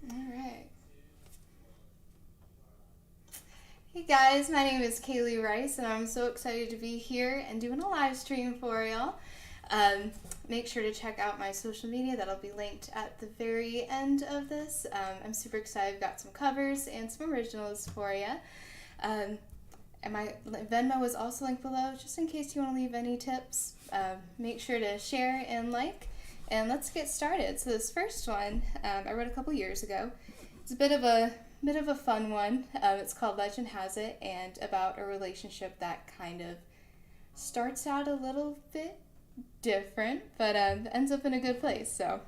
All right. Hey guys, my name is Kaylee Rice, and I'm so excited to be here and doing a live stream for y'all. Make sure to check out my social media. That'll be linked at the very end of this. I'm super excited. I've got some covers and some originals for you. And my Venmo is also linked below, just in case you want to leave any tips. Make sure to share and like. And let's get started. So this first one, I wrote a couple years ago. It's a bit of a fun one. It's called Legend Has It, and about a relationship that kind of starts out a little bit different, but ends up in a good place. So.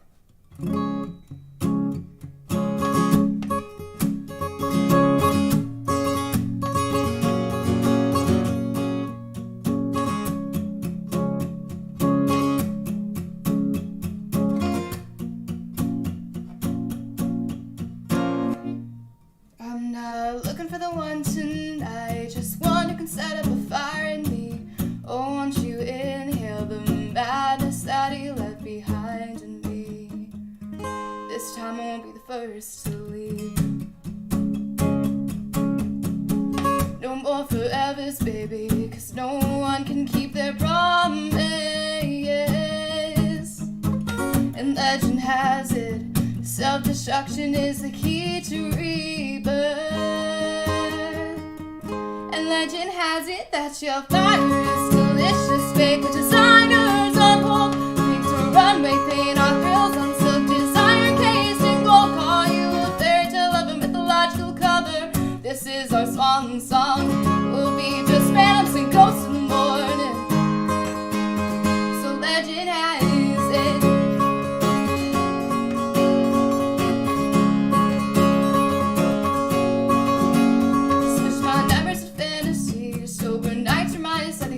Looking for the one tonight, just one who can set up a fire in me. Oh, won't you inhale the madness that he left behind in me? This time I won't be the first to leave. No more forevers, baby, 'cause no one can keep their promise. And legend has it, self-destruction is the key to rebirth. And legend has it that your fire is delicious, babe. The designers on hold, Victor runway paint our thrills on silk, designer cased in gold. Call you a fairy tale of a mythological cover. This is our swan song. We'll be just phantoms and ghosts in the morning. So legend has it.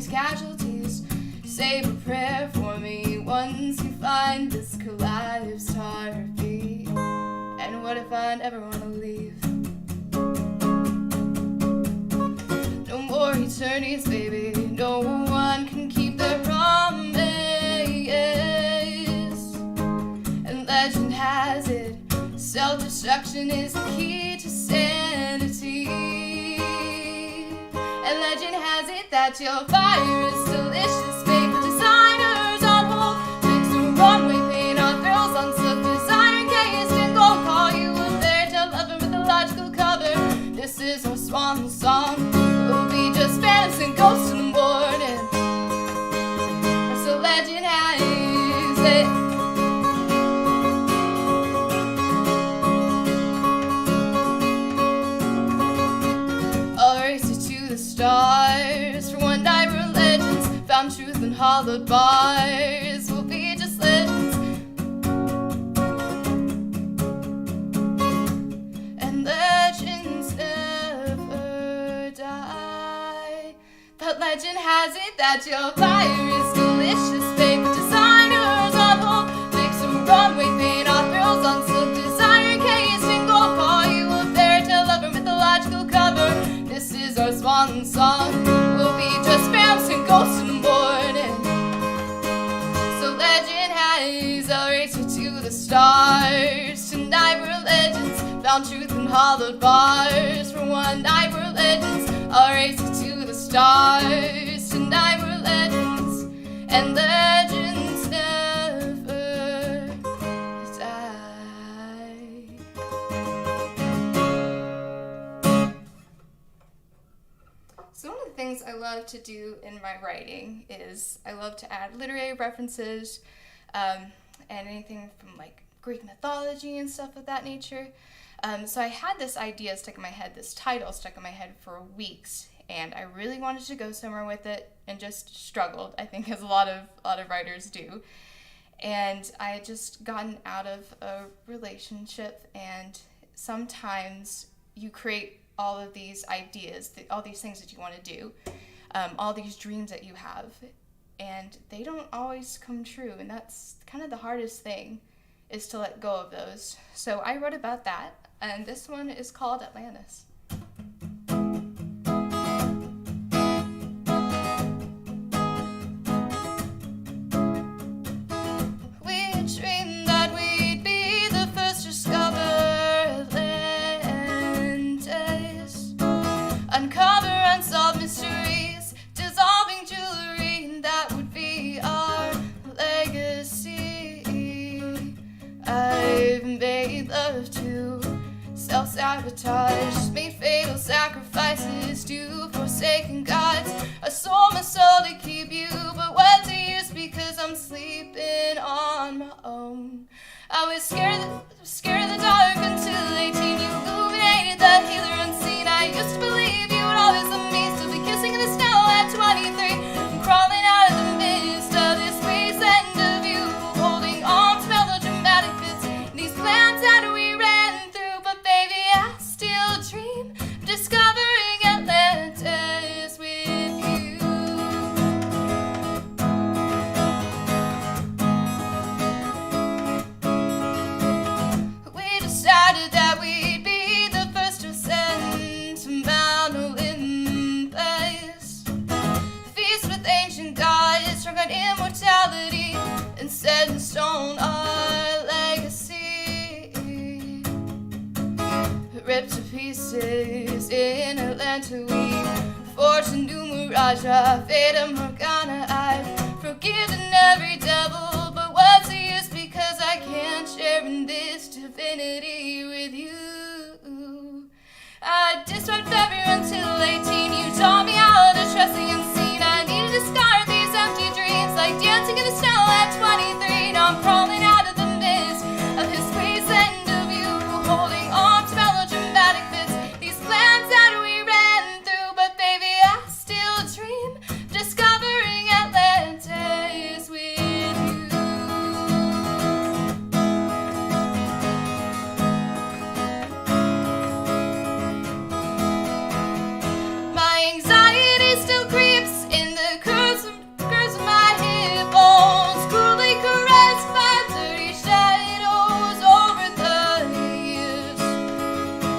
Casualties, save a prayer for me once you find this collapsed heartbeat. And what if I never want to leave? No more eternities, baby. No one can keep their promise. And legend has it, self-destruction is the key to sanity. And legend has it that your fire is delicious, babe. The designers on hold, fix the runway paint our thrills on silk, designer cased in gold. Call you a fairy tale lover with a logical cover. This is our swan song. We'll be just phantoms and ghosts in the morning. So legend has it. Stars for one night we're legends, found truth in hollowed bars. We'll be just legends, and legends never die. But legend has it that your fire is delicious, babe. Designers on hold, fix some runway paint our thrills on silk, designer cased in gold. Call you a fairy tale lover, mythological cover. This is our swan song. We'll be just phantoms and ghosts in the morning. So legend has, I'll race you to the stars. Tonight we're legends, found truth in hollowed bars. For one night we're legends, I'll race you to the stars. Tonight we're legends, and legends never die. So one of the things I love to do in my writing is I love to add literary references and anything from like Greek mythology and stuff of that nature. So I had this idea stuck in my head, this title stuck in my head for weeks, and I really wanted to go somewhere with it and just struggled, I think, as a lot of writers do. And I had just gotten out of a relationship, and sometimes you create all of these ideas, all these things that you want to do, all these dreams that you have, and they don't always come true, and that's kind of the hardest thing, is to let go of those. So I wrote about that, and this one is called Atlantis. We dreamed that we'd be the first discovered self-sabotage, made fatal sacrifices to forsaken gods. I sold my soul to keep you, but what's the use because I'm sleeping on my own. I was scared of the dark until 18. You illuminated the healer unseen. I used to believe you would always love me, still be kissing in the snow at 23. I'm crawling out of the mist of this wasteland of you, holding on to melodramatic bits. These plans that we ran through, but baby, I still dream of discovering Atlantis with you. We decided that we'd be the first to ascend to Mount Olympus, feast with ancient gods, strung on immortality, and set in stone our legacy. Ripped to pieces in Atlanta, we forged a new mirage, Fata Morgana. I've forgiven every devil, but what's the use because I can't share in this divinity with you. I disrupted everyone till 18. You taught me how to trust the unseen. I needed to discard these empty dreams, like dancing in the snow at 23. Now I'm crawling out of the mist of his wasteland of you, holding on to melodramatic bits. These plans that we ran through, but baby, I still dream of discovering Atlantis with you. My anxiety still creeps in the curves of my hip bones, cruelly caressed by dirty shadows over the years.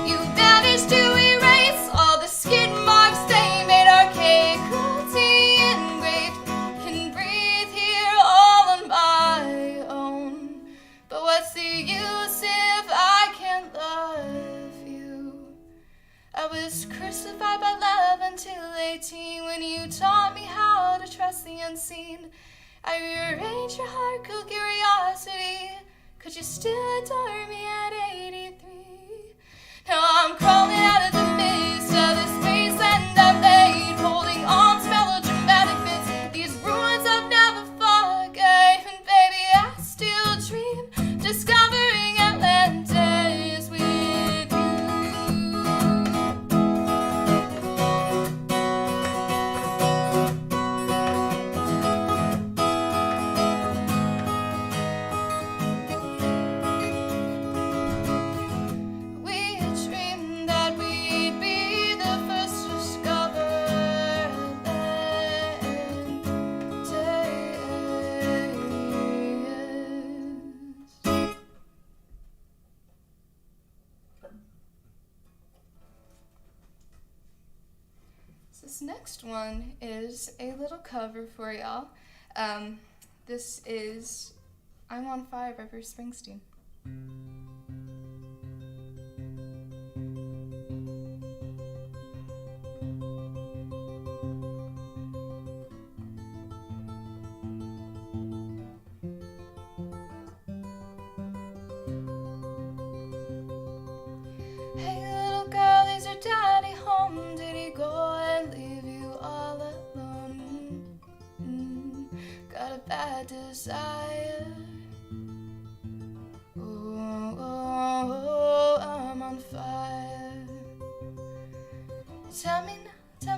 You managed to erase all the skid marks they made archaic, cruelty engraved. Can breathe here all on my own, but what's the use if I can't love you? I was crucified by love until 18, when you taught me how to trust the unseen. I rearranged your heart, cool curiosity. Could you still adore me at 83? Now I'm crawling out of the mist of this wasteland I made, holding on to melodramatic bits. These ruins I've never forgave, and baby, I still dream discovering Atlantis with you. We dreamed that we'd be the first to discover Atlantis. This next one is a little cover for y'all. This is I'm on Fire by Bruce Springsteen. Hey little girl, is your daddy home? Did he go and leave you all alone? Got a bad desire. Oh, I'm on fire. Tell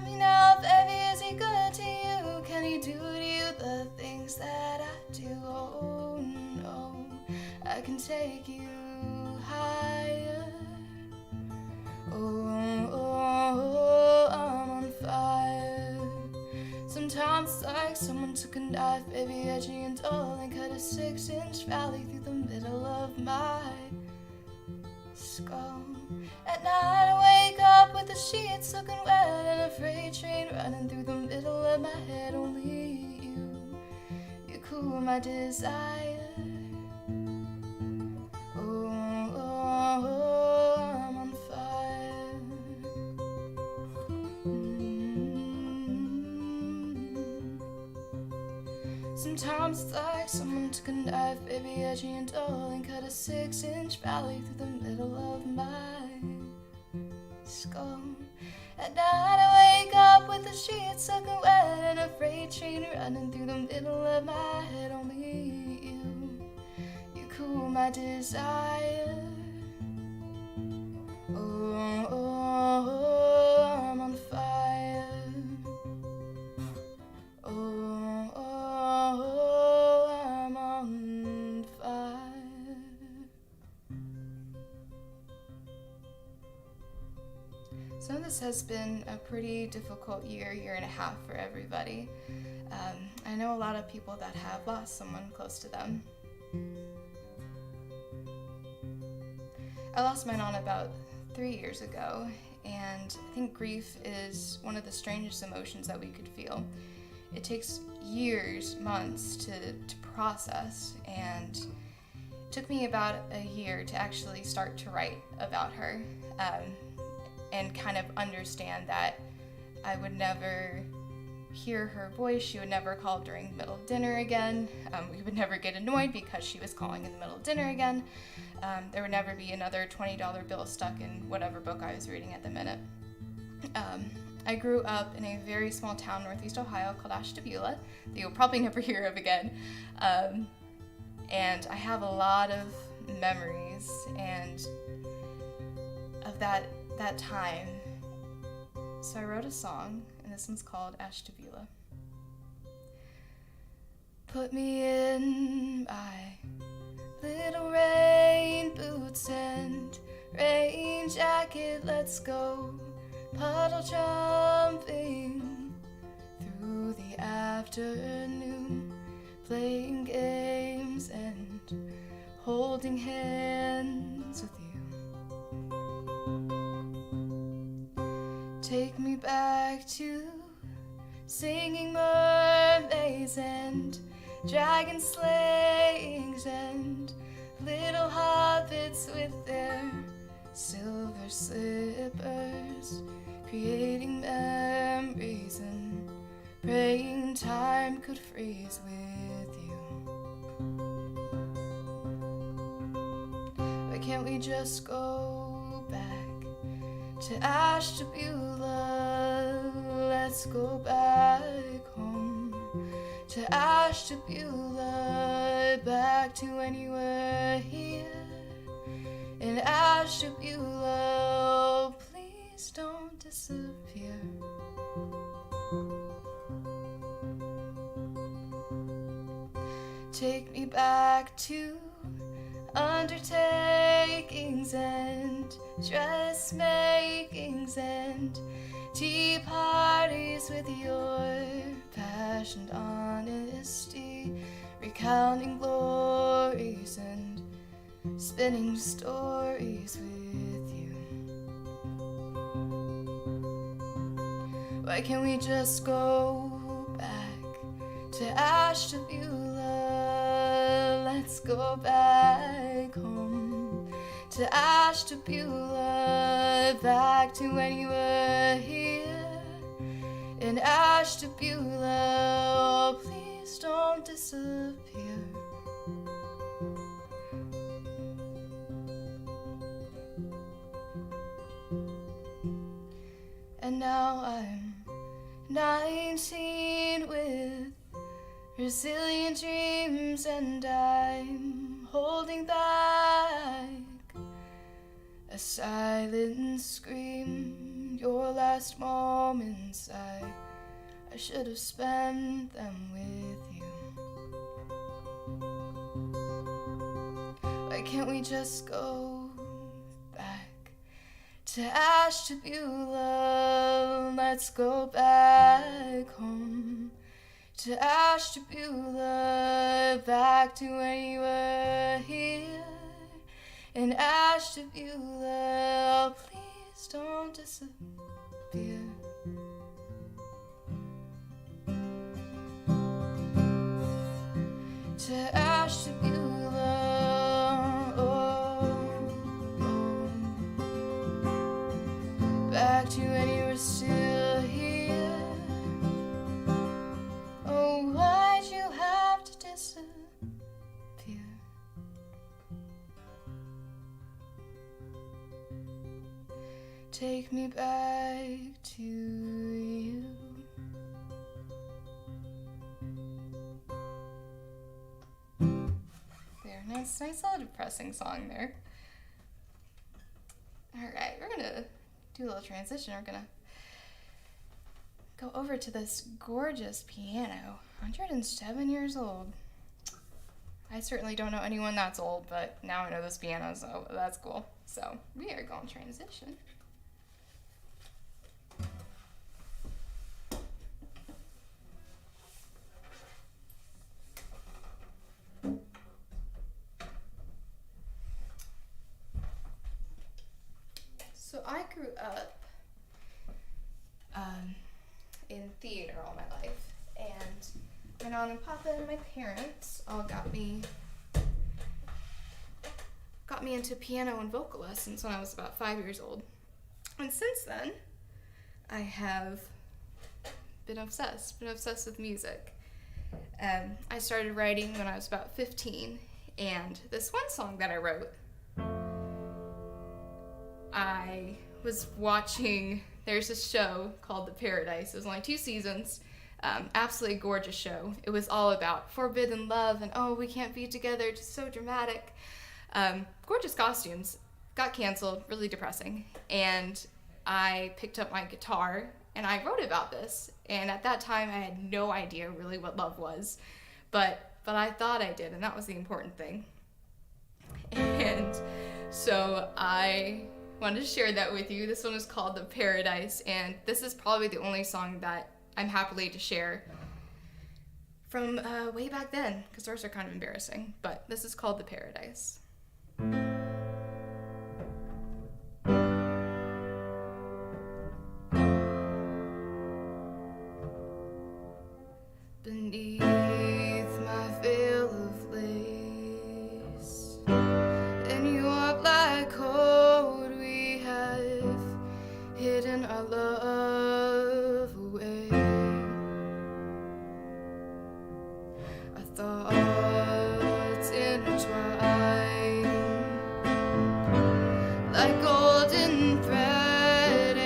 me now, baby, is he good to you? Can he do to you the things that I do? Oh no, I can take you higher. Oh, I'm on fire. Sometimes it's like someone took a knife, baby, edgy and dull, and cut a 6-inch valley through the middle of my skull. At night I wake up with the sheets soaking wet and a freight train running through the middle of my head. Only you cool my desire. Oh, I'm on fire. Sometimes it's like someone took a knife, baby, edgy and dull, and cut a 6-inch valley through the middle of my please go. At night I wake up with the sheets soaking wet and a freight train running through the middle of my head. Only you cool my desire. Oh, oh, oh, I'm on fire. Oh, oh, oh, I'm on fire. So this has been a pretty difficult year and a half for everybody. I know a lot of people that have lost someone close to them. I lost my Nana about 3 years ago, and I think grief is one of the strangest emotions that we could feel. It takes years, months to process, and it took me about a year to actually start to write about her. And kind of understand that I would never hear her voice. She would never call during the middle of dinner again. We would never get annoyed because she was calling in the middle of dinner again. There would never be another $20 bill stuck in whatever book I was reading at the minute. I grew up in a very small town, northeast Ohio, called Ashtabula, that you'll probably never hear of again. And I have a lot of memories and of that time. So I wrote a song, and this one's called Ashtabula. Put me in my little rain boots and rain jacket, let's go puddle jumping through the afternoon, playing games and holding hands with you. Take me back to singing mermaids and dragon slayings and little hobbits with their silver slippers, creating memories and praying time could freeze with you. Why can't we just go back to Ashtabula? Let's go back home to Ashtabula, back to when you were here in Ashtabula. Oh, please don't disappear. Take me back to undertakings and dressmakings and tea parties with your passionate honesty, recounting glories and spinning stories with you. Why can't we just go back to Ashtabula? Let's go back home to Ashtabula, back to when you were here in Ashtabula. Oh, please don't disappear. And now I'm 19 with resilient dreams, and I'm holding back a silent scream. Your last moments, I should have spent them with you. Why can't we just go back to Ashtabula? Let's go back home to Ashtabula, back to when you were here in Ashtabula. Oh, please don't disappear. To Ashtabula, back to when you were still here. Oh, why'd you have to disappear? take me back to you. There, nice little depressing song there. Alright, we're gonna do a little transition. We're gonna go over to this gorgeous piano, 107 years old. I certainly don't know anyone that's old, but now I know this piano, so that's cool. So we are going to transition. So I grew up in theater all my life, and my mom and papa and my parents all got me into piano and vocal lessons when I was about 5 years old. And since then, I have been obsessed with music. I started writing when I was about 15, and this one song that I wrote, I was watching, there's a show called The Paradise. It was only 2 seasons. Absolutely gorgeous show. It was all about forbidden love and, oh, we can't be together, just so dramatic. Gorgeous costumes. Got canceled, really depressing. And I picked up my guitar and I wrote about this. And at that time, I had no idea really what love was. But I thought I did, and that was the important thing. And so I wanted to share that with you. This one is called The Paradise, and this is probably the only song that I'm happily to share from way back then, because the rest are kind of embarrassing, but this is called The Paradise. Beneath my veil of lace and your black coat, we have hidden our love away. Our thoughts intertwine like golden thread,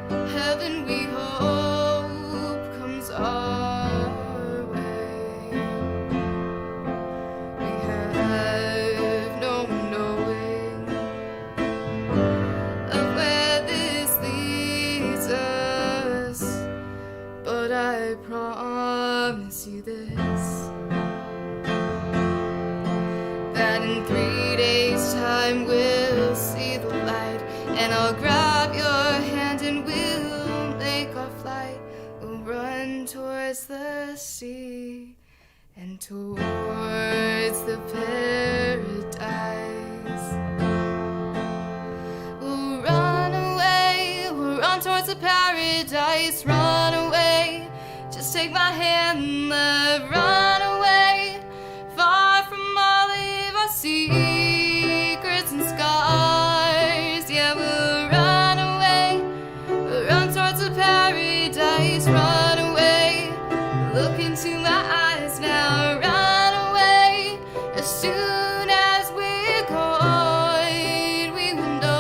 and heaven we hope comes our way. We have no knowing of where this leads us, but I promise you this, that in 3 days' time we'll see the light, and I'll grab your hand and we'll make our flight. We'll run towards the sea and towards the paradise. We'll run away, we'll run towards the paradise. Run away, just take my hand, love. Run away, far from all of our secrets and scars. Yeah, we'll run away, we'll run towards the paradise. Run away, look into my eyes now. Run away, as soon as we're gone, we will know.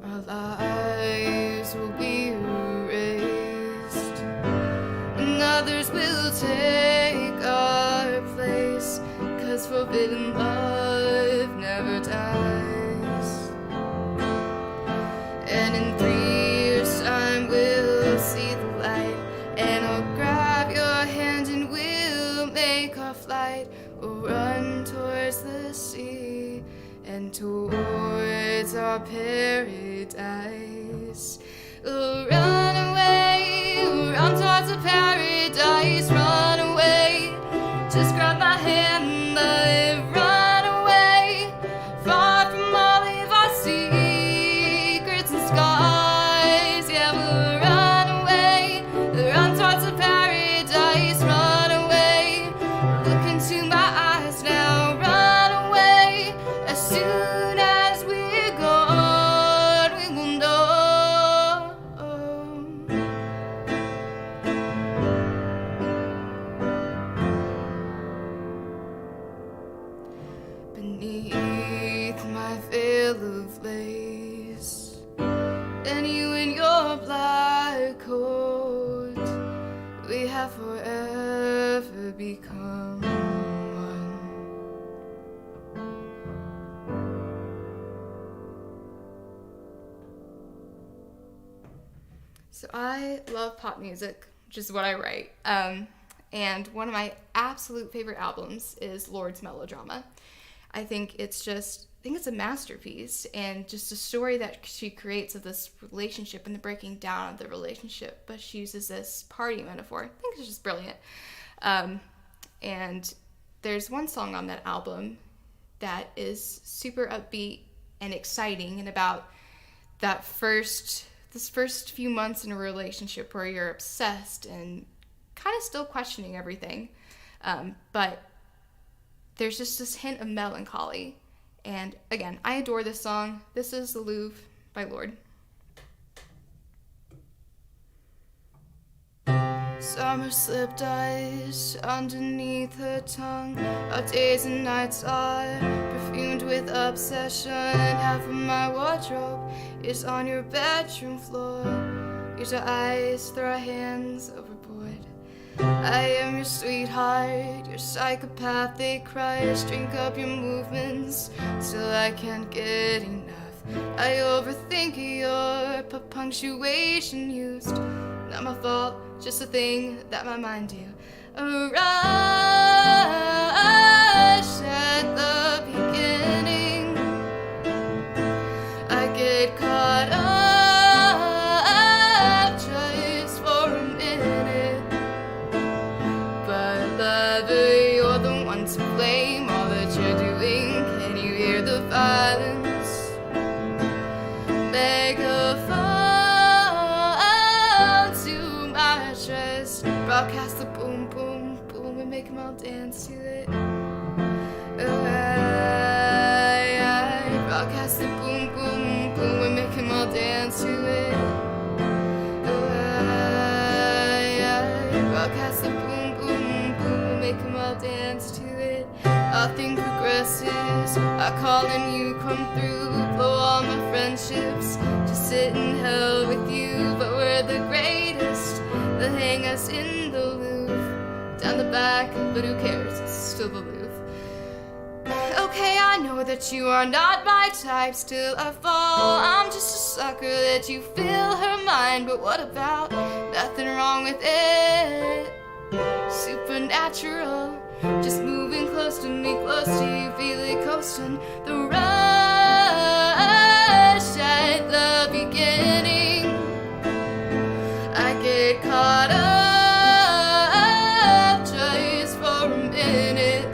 Our lives will be erased, and others will take our place, 'cause forbidden love never dies. And in 3 years' time we'll see the light, and I'll grab your hand and we'll make our flight. We'll run towards the sea and towards our paradise. We'll run away, we'll run towards the paradise. Run away, just grab my hand, love. Run away, far from all of our secrets and scars. Yeah, we'll run away, we'll run towards the paradise. Run away, look into my eyes now. Run away, as soon as So I love pop music, which is what I write. And one of my absolute favorite albums is Lord's Melodrama. I think it's a masterpiece, and just a story that she creates of this relationship and the breaking down of the relationship. But she uses this party metaphor. I think it's just brilliant. And there's one song on that album that is super upbeat and exciting, and about this first few months in a relationship where you're obsessed and kind of still questioning everything. But there's just this hint of melancholy. And again, I adore this song. This is The Louvre by Lorde. Summer slipped ice underneath her tongue. Our days and nights are perfumed with obsession. Half of my wardrobe is on your bedroom floor. Use our eyes, throw our hands overboard. I am your sweetheart, your psychopathic crush. Drink up your movements till I can't get enough. I overthink your punctuation used. Not my fault, just a thing that my mind do. A rush at the beginning. I get caught up just for a minute. But lover, you're the one to blame. All that you're doing, can you hear the violence? Megaphone broadcast the boom, boom, boom, and make them all dance to it. Broadcast the boom, boom, boom, and make them all dance to it. Broadcast the boom, boom, boom, and make them all dance to it. Nothing progresses, I call and you come through. Blow all my friendships, just sit in hell with you. But we're the greatest. They'll hang us in the Louvre, down the back, but who cares, it's still the Louvre. Okay, I know that you are not my type, still I fall. I'm just a sucker that you fill her mind, but what about? Nothing wrong with it. Supernatural, just moving close to me, close to you, feel it coasting. The rush at the beginning. I get caught up just for a minute.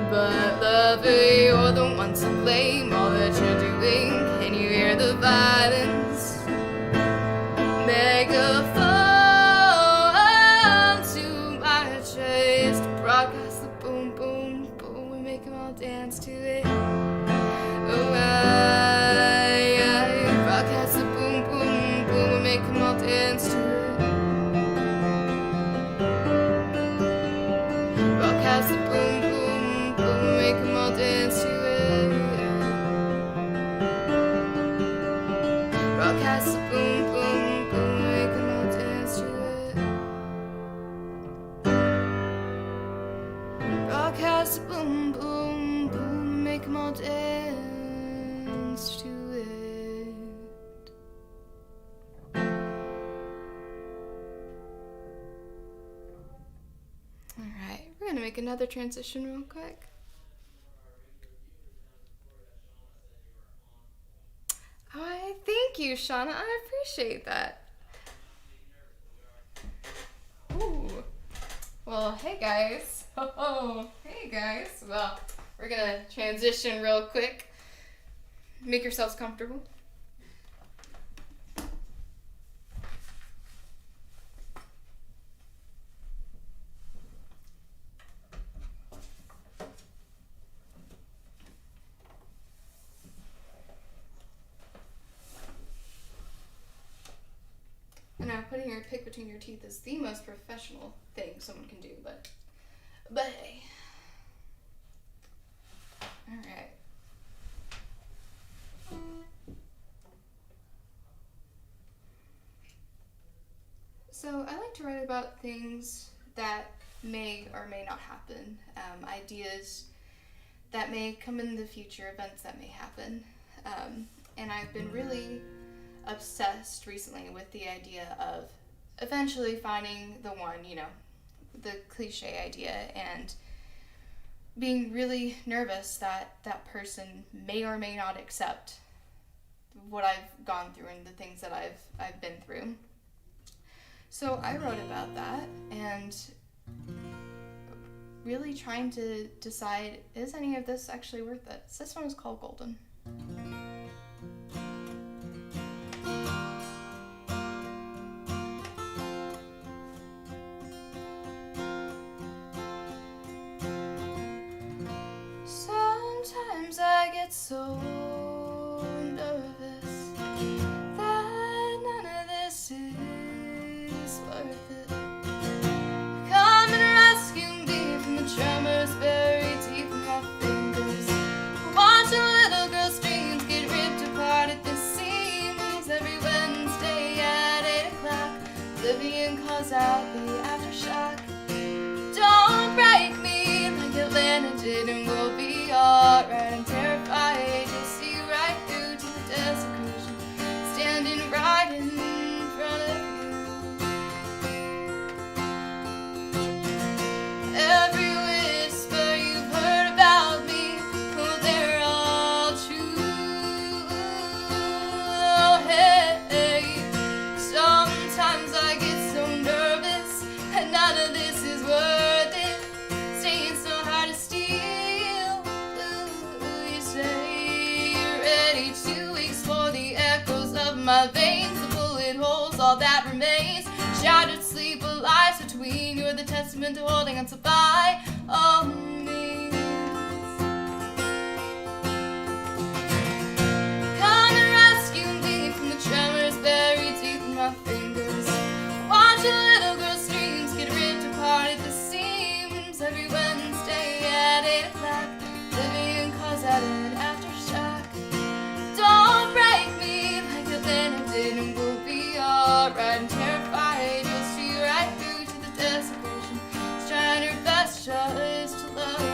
But lover, you're the one to blame. All that you're doing, can you hear the violence? Megaphone to my chest. Broadcast the boom, boom, boom, and make them all dance to it. Broadcast the boom, boom, boom, and make them all dance to it. Broadcast the boom, boom, boom, and make them all dance to it. Broadcast the boom, boom, boom, and make them all dance to it. Broadcast the boom, boom, boom, make them all dance to it. Alright, we're gonna make another transition real quick. Oh, thank you, Shauna. I appreciate that. Ooh. Well, hey guys. Oh, hey guys. Well, we're gonna transition real quick. Make yourselves comfortable. And now putting your pick between your teeth is the most professional thing someone can do, but hey. Alright. So I like to write about things that may or may not happen, ideas that may come in the future, events that may happen. And I've been really obsessed recently with the idea of eventually finding the one, the cliche idea, and being really nervous that that person may or may not accept what I've gone through and the things that I've been through. So I wrote about that and really trying to decide, is any of this actually worth it? So this one is called Golden. Sometimes I get so nervous that none of this is worth it. Come and rescue me from the tremors buried deep in my fingers. Watching little girls' dreams get ripped apart at the seams. Every Wednesday at 8 o'clock, Oblivion calls out the aftershock. Don't break me like Atlanta did, and we'll be alright. I'm terrified to see right through to the desecration, standing right in front of you. Every whisper you've heard about me, oh, they're all true. Oh, hey, sometimes I get so nervous, and none of this is worth it. Staying so hard to steal. Ooh, you say you're ready to explore the echoes of my veins, the bullet holes, all that remains. Shattered sleep, a lies between. You're the testament to holding on to by all means. Come and rescue me from the tremors buried deep in my fingers. Watch a little girl's dreams get ripped apart at the seams. Every Wednesday at 8 o'clock, Oblivion calls out an aftershock. Don't break me like Atlanta did, and we'll be alright. I'm terrified you'll see right through to the desecration. It's trying her best just to love you.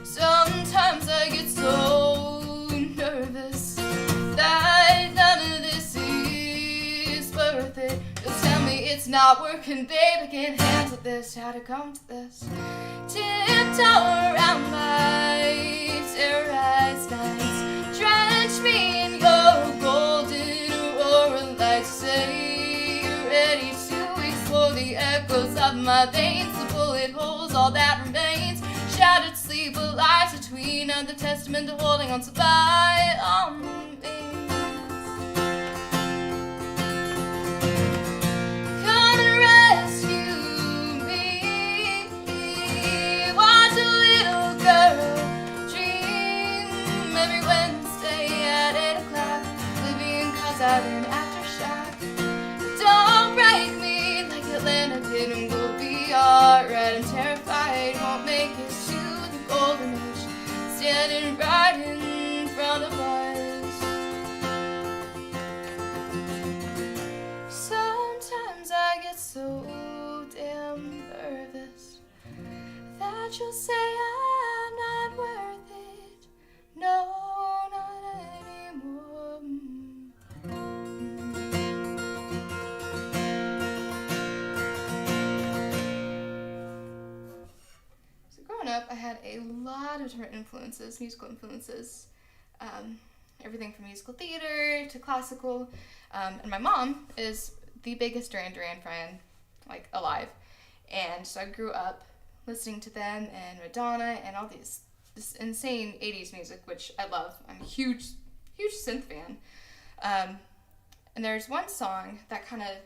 Sometimes I get so nervous that none of this is worth it. Just tell me it's not working, babe. I can't handle this. How to come to this? Tiptoe around my terrorized nights. Drench me in your golden aurora lights. Say you're ready to explore the echoes of my veins, the bullet holes, all that remains. Shattered sleep, a lies between, are the testament to holding on to by all means. Come and rescue me. Watch a little girl dream. Every Wednesday at 8 o'clock, Oblivion calls out an aftershock. Don't break me like Atlanta did, and we'll be alright. I'm terrified won't make it to the golden age, standing right in front of us. Sometimes I get so damn nervous that you'll say I'm not worth it. No, not anymore. So growing up, I had a lot of different influences, musical influences. Everything from musical theater to classical. And my mom is the biggest Duran Duran fan, like, alive. And so I grew up listening to them and Madonna and all this insane 80s music, which I love. I'm a huge synth fan. And there's one song that kind of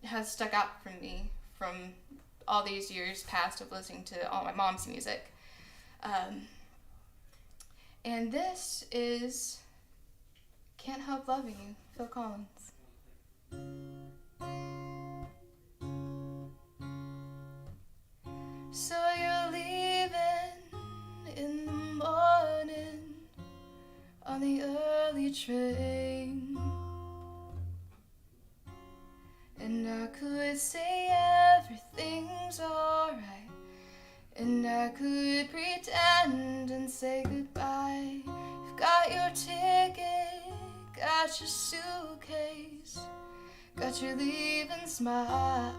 has stuck out from me from all these years past of listening to all my mom's music. And this is Can't Help Loving You, Phil Collins. So you're leaving in the morning on the early train, and I could say everything's alright, and I could pretend and say goodbye. You've got at your suitcase, got your leaving smile.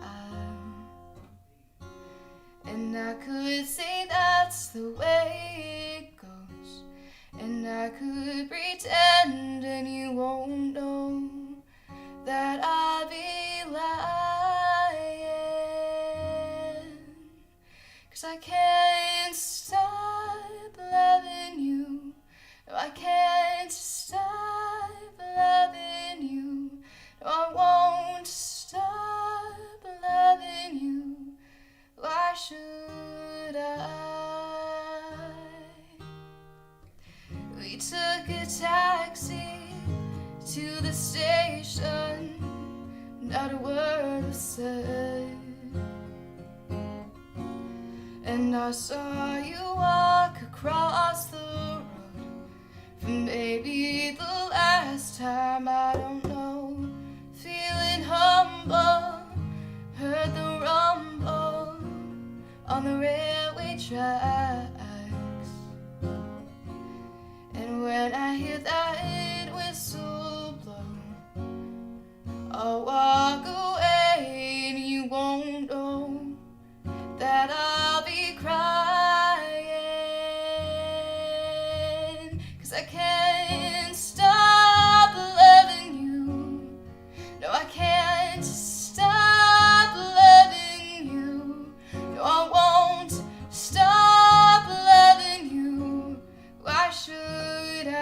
And I could say that's the way it goes, and I could pretend and you won't know that I'd be lying. 'Cause I can't stop loving you. No, I can't stop loving you. No, I won't stop loving you. Why should I? We took a taxi to the station, not a word was said. And I saw you walk across the road for maybe the last time, I don't know. Feeling humble, heard the rumble on the railway tracks. And when I hear that whistle blow, I'll walk away and you won't know that I'll be crying. 'Cause I can't stop loving you. No, I can't stop loving you. No, I won't stop loving you. Why should I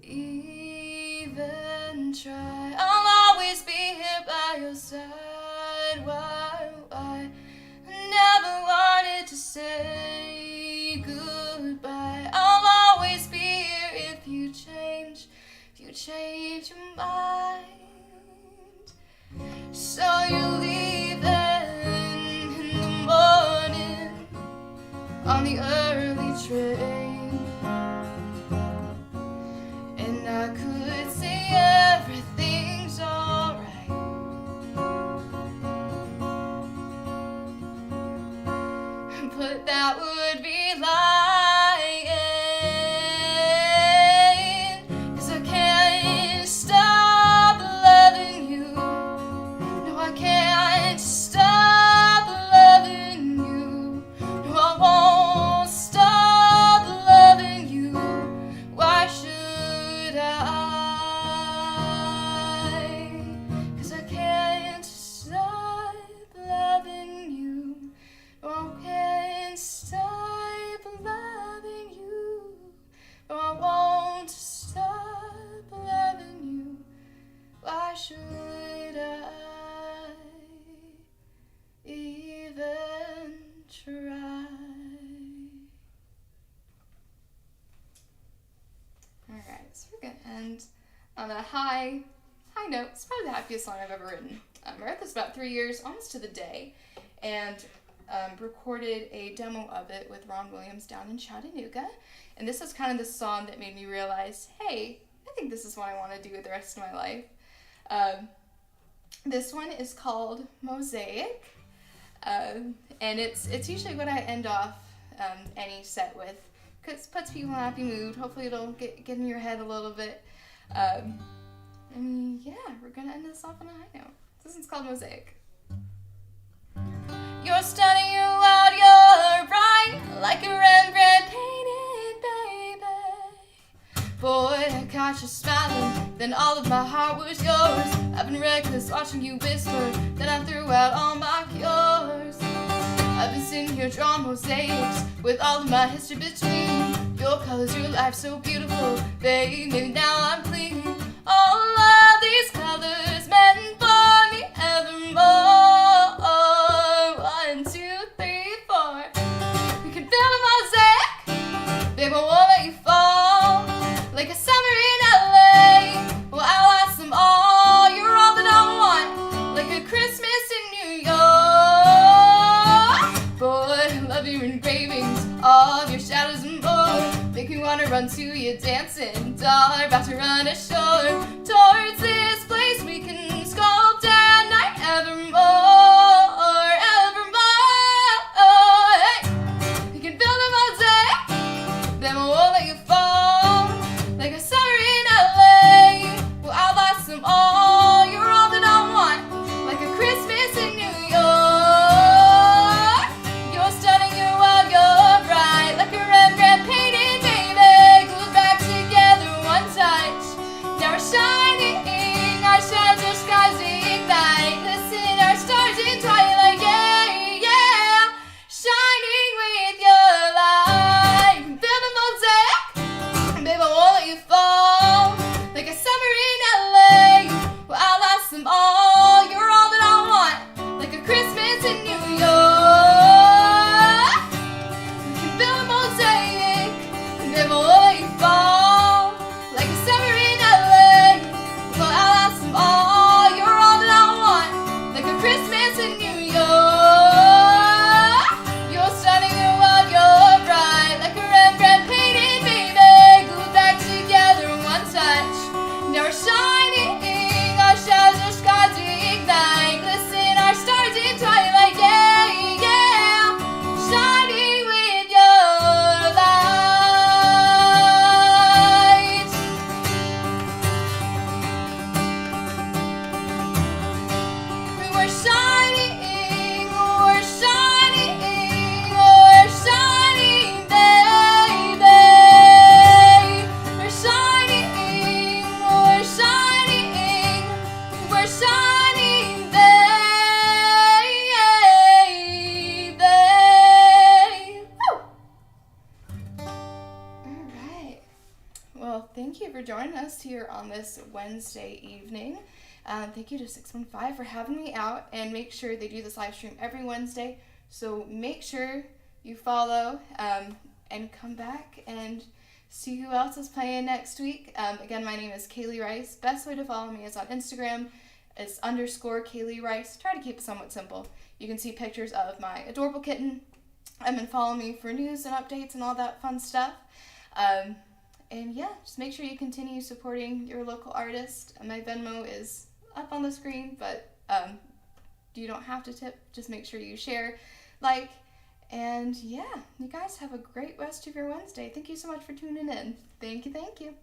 even try? I'll always be here by your side. Why? I never wanted to say goodbye. I'll always be here if you change your mind. So you're leaving in the morning on the early train, and I could say everything's alright, but that would be lying. 'Cause I can't stop loving you. No, I can't stop loving you. No, I won't stop loving you. Why should I? 'Cause I can't stop loving you. No, I can't stop loving you. No, I won't stop loving you. Why should I even try? Alright, so we're gonna end on a high note. It's probably the happiest song I've ever written. I wrote this about 3 years, almost to the day, and recorded a demo of it with Ron Williams down in Chattanooga. And this is kind of the song that made me realize, hey, I think this is what I want to do with the rest of my life. This one is called Mosaic, and it's usually what I end off any set with, because it puts people in a happy mood. Hopefully it'll get in your head a little bit. And yeah, we're gonna end this off on a high note. This one's called Mosaic. You're stunning, you're wild, you're bright, like a Rembrandt painted, baby. Boy, I caught you smiling, then all of my heart was yours. I've been reckless watching you whisper, then I threw out all my cures. I've been sitting here drawing mosaics with all of my history between. Your colors, your life so beautiful, babe, maybe now I'm clean. All of these colors meant for me evermore. 1, 2, 3, 4. We can build a mosaic, babe, I won't let you fall. Like a summer in LA, well, I lost them all. You're all that I want, like a Christmas in New York. Boy, I love your engravings, all of your shadows and more. Make me wanna run to you dancing, doll, about to run ashore. Towards this place we can sculpt at night evermore, evermore. Hey, you can build a mosaic, then I won't let you fall. lost them all. You're all that I want, like a Christmas in New York. You're stunning, you are, you're bright, like a Rembrandt painting, baby. Glued back together, one touch. Now we're shining, our shadows, our skies ignite. Listen, our stars in twilight, yeah, yeah. Shining with your light. Build a mosaic, baby, I won't let you fall. Like a summer in LA, well, I lost them all. You're all that I want, like a Christmas in New York. We can build a mosaic, baby, I won't let you fall. Like a summer in LA, well, I lost them all. You're all that I want, like a Christmas in New York. You're stunning, you are, you're bright, like a Rembrandt painting, baby. Glued back together, one touch. Now we're shining, our shadows, our skies ignite. Glisten, our stars in twilight, yeah, yeah. Shining with your light. We're shining, we're shining, we're shining, baby. We're shining, we're shining, we're shining, baby. Woo! All right. Well, thank you for joining us here on this Wednesday evening. Thank you to 615 for having me out, and make sure they do this live stream every Wednesday. So make sure you follow and come back and see who else is playing next week. Again, my name is Kaylee Rice. Best way to follow me is on Instagram. It's _Kaylee Rice. Try to keep it somewhat simple. You can see pictures of my adorable kitten. And follow me for news and updates and all that fun stuff. And yeah, just make sure you continue supporting your local artist. My Venmo is up on the screen, but you don't have to tip. Just make sure you share, like, and yeah, you guys have a great rest of your Wednesday. Thank you so much for tuning in. Thank you, thank you.